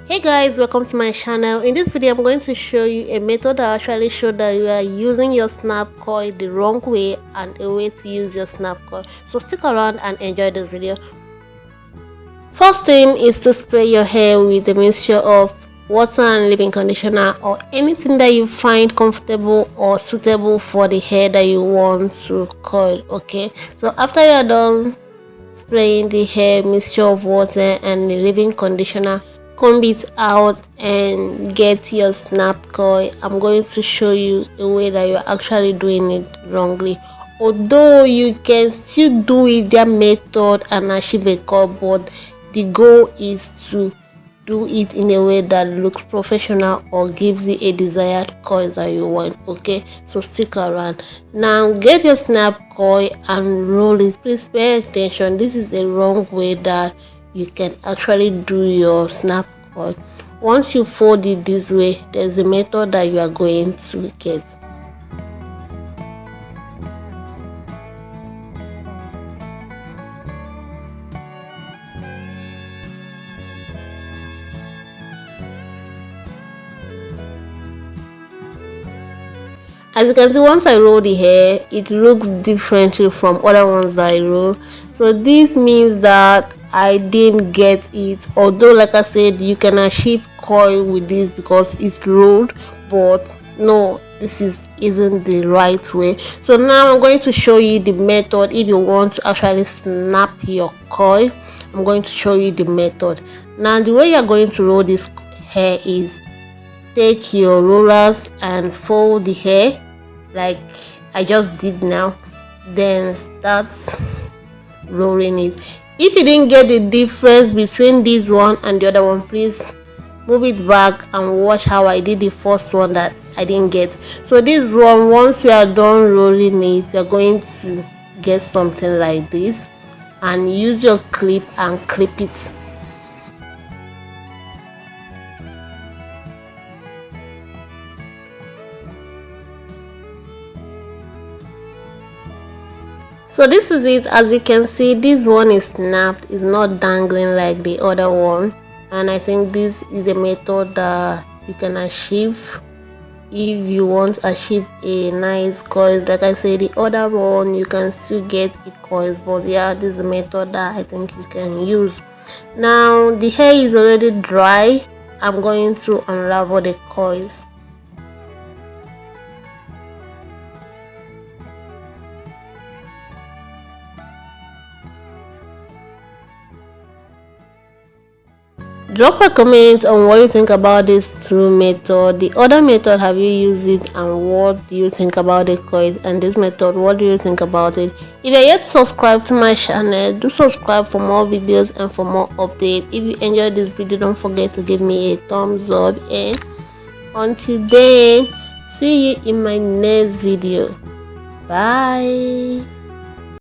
Hey guys, welcome to my channel. In this video I'm going to show you a method that actually shows that you are using your snap coil the wrong way and a way to use your snap coil. So stick around and enjoy this video. First thing is to spray your hair with a mixture of water and leave-in conditioner or anything that you find comfortable or suitable for the hair that you want to coil. Okay, so after you're done spraying the hair mixture of water and the leave-in conditioner, comb it out and get your snap coil. I'm going to show you a way that you're actually doing it wrongly, although you can still do it their method and achieve a coil, but the goal is to do it in a way that looks professional or gives you a desired coil that you want. Okay, so stick around. Now get your snap coil and roll it. Please pay attention, this is the wrong way that you can actually do your snap coil. Once you fold it this way, there's a method that you are going to get. As you can see, once I roll the hair, it looks differently from other ones that I roll. So this means that I didn't get it, although like I said, you can achieve coil with this because it's rolled, but no, this isn't the right way. So now I'm going to show you the method. If you want to actually snap your coil, I'm going to show you the method. Now the way you're going to roll this hair is take your rollers and fold the hair like I just did now, then start rolling it. If you didn't get the difference between this one and the other one, please move it back and watch how I did the first one that I didn't get. So this one, once you are done rolling it, you're going to get something like this and use your clip and clip it. So this is it. As you can see, this one is snapped, it's not dangling like the other one, and I think this is a method that you can achieve if you want to achieve a nice coil. Like I said, the other one you can still get a coil, but yeah, this is a method that I think you can use. Now the hair is already dry. I'm going to unravel the coils. Drop a comment on what you think about this two method. The other method, have you used it and what do you think about the coils? And this method, what do you think about it? If you're yet to subscribe to my channel, do subscribe for more videos and for more updates. If you enjoyed this video, don't forget to give me a thumbs up, and until then, see you in my next video. Bye.